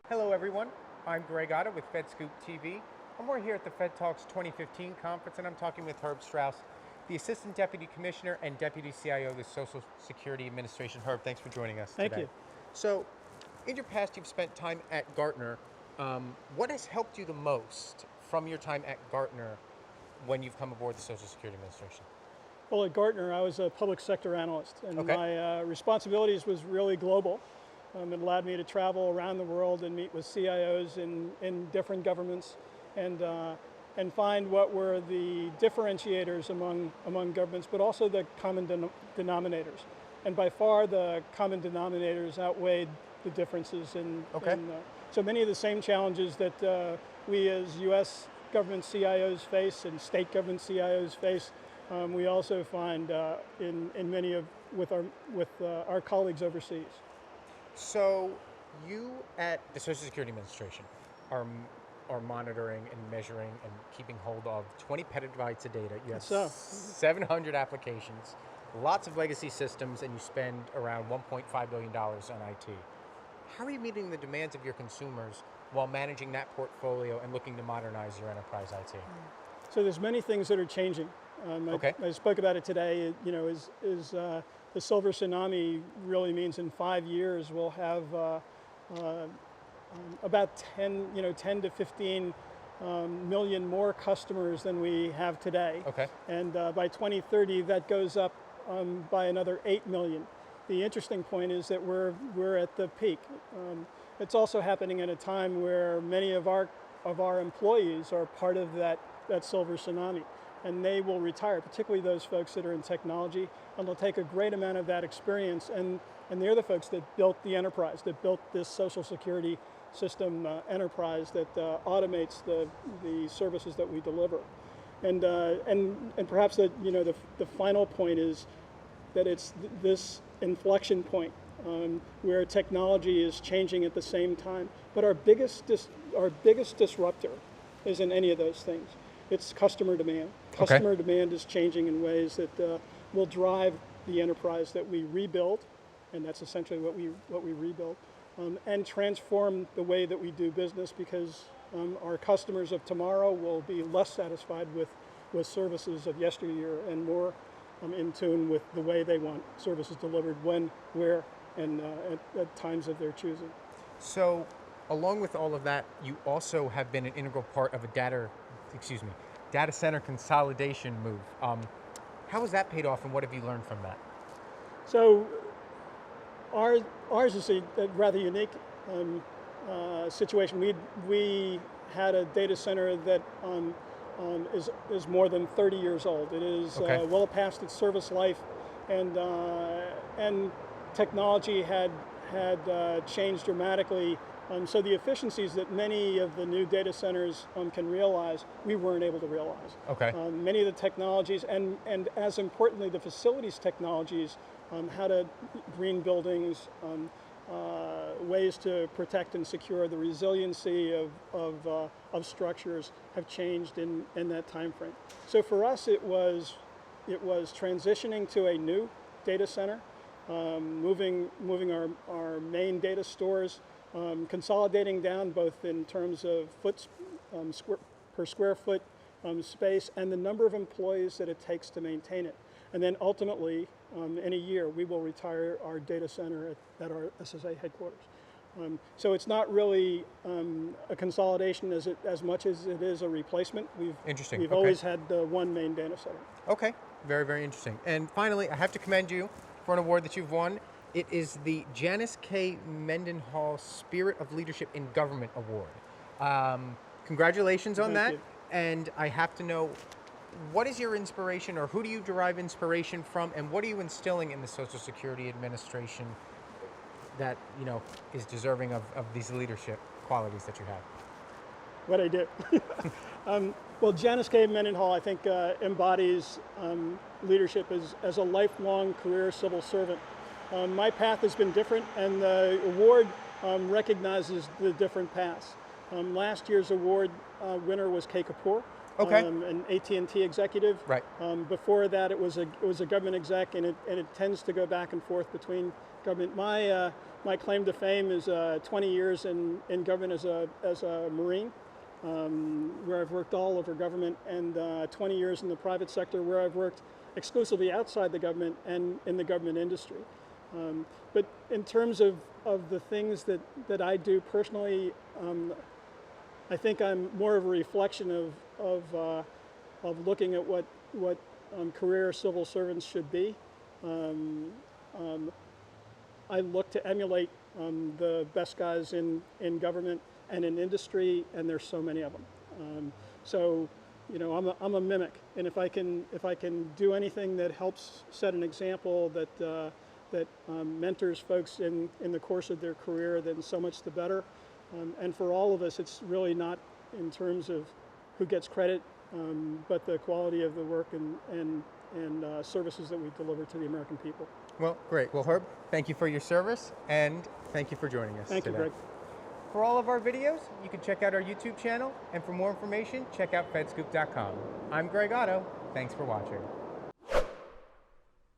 Hello, everyone. I'm Greg Otta with FedScoop TV, and we're here at the Fed Talks 2015 conference, and I'm talking with Herb Strauss, the Assistant Deputy Commissioner and Deputy CIO of the Social Security Administration. Herb, thanks for joining us Thank today. you. So, in your past, you've spent time at Gartner. What has helped you the most from your time at Gartner when you've come aboard the Social Security Administration? Well, at Gartner, I was a public sector analyst, and Okay. my responsibilities was really global. It allowed me to travel around the world and meet with CIOs in different governments, and find what were the differentiators among governments, but also the common denominators. And by far, the common denominators outweighed the differences Okay. so many of the same challenges that we as U.S. government CIOs face and state government CIOs face. We also find in many of with our colleagues overseas. So, you at the Social Security Administration are monitoring and measuring and keeping hold of 20 petabytes of data. You have So 700 applications, lots of legacy systems, and you spend around $1.5 billion on IT. How are you meeting the demands of your consumers while managing that portfolio and looking to modernize your enterprise IT? so there's many things that are changing. Okay. I spoke about it today. The silver tsunami really means in 5 years we'll have about 10 to 15 million more customers than we have today. Okay. And by 2030, that goes up by another 8 million. The interesting point is that we're at the peak. It's also happening at a time where many of our employees are part of that silver tsunami, and they will retire, particularly those folks that are in technology, and they'll take a great amount of that experience, and they're the folks that built the enterprise, that built this Social Security system enterprise that automates the services that we deliver. And perhaps the final point is that it's this inflection point where technology is changing at the same time. But our biggest disruptor isn't any of those things. It's customer demand. Okay. Customer demand is changing in ways that will drive the enterprise that we rebuild, and that's essentially what we rebuild, and transform the way that we do business, because our customers of tomorrow will be less satisfied with services of yesteryear and more in tune with the way they want services delivered, when, where, and at times of their choosing. So, along with all of that, you also have been an integral part of a data center consolidation move. How has that paid off, and what have you learned from that? So ours is a rather unique situation. We had a data center that is more than 30 years old. It is Okay. well past its service life, and technology had changed dramatically. So the efficiencies that many of the new data centers can realize, we weren't able to realize. Okay. Many of the technologies, and as importantly, the facilities technologies, how to green buildings, ways to protect and secure the resiliency of structures have changed in that time frame. So for us, it was transitioning to a new data center, moving our main data stores, consolidating down both in terms of per square foot space and the number of employees that it takes to maintain it. And then ultimately, in a year, we will retire our data center at our SSA headquarters. So it's not really a consolidation as much as it is a replacement. Interesting. We've Okay. always had one main data center. Okay, very, very interesting. And finally, I have to commend you for an award that you've won. It is the Janice K. Mendenhall Spirit of Leadership in Government Award. Congratulations on Thank that. you. And I have to know, what is your inspiration, or who do you derive inspiration from, and what are you instilling in the Social Security Administration that is deserving of these leadership qualities that you have? What I do. Well, Janice K. Mendenhall, I think, embodies leadership as a lifelong career civil servant. My path has been different, and the award recognizes the different paths. Last year's award winner was Kay Kapoor, Okay. An AT&T executive. Right. Before that, it was a government exec, and it tends to go back and forth between government. My claim to fame is 20 years in government as a Marine, where I've worked all over government, and 20 years in the private sector, where I've worked exclusively outside the government and in the government industry. But in terms of the things that I do personally, I think I'm more of a reflection of looking at what career civil servants should be. I look to emulate the best guys in government and in industry, and there's so many of them. So, you know, I'm a mimic, and if I can do anything that helps set an example that mentors folks in the course of their career, then so much the better. And for all of us, it's really not in terms of who gets credit, but the quality of the work and services that we deliver to the American people. Well, great. Well, Herb, thank you for your service, and thank you for joining us Thank today. you, Greg. For all of our videos, you can check out our YouTube channel, and for more information, check out fedscoop.com. I'm Greg Otto. Thanks for watching.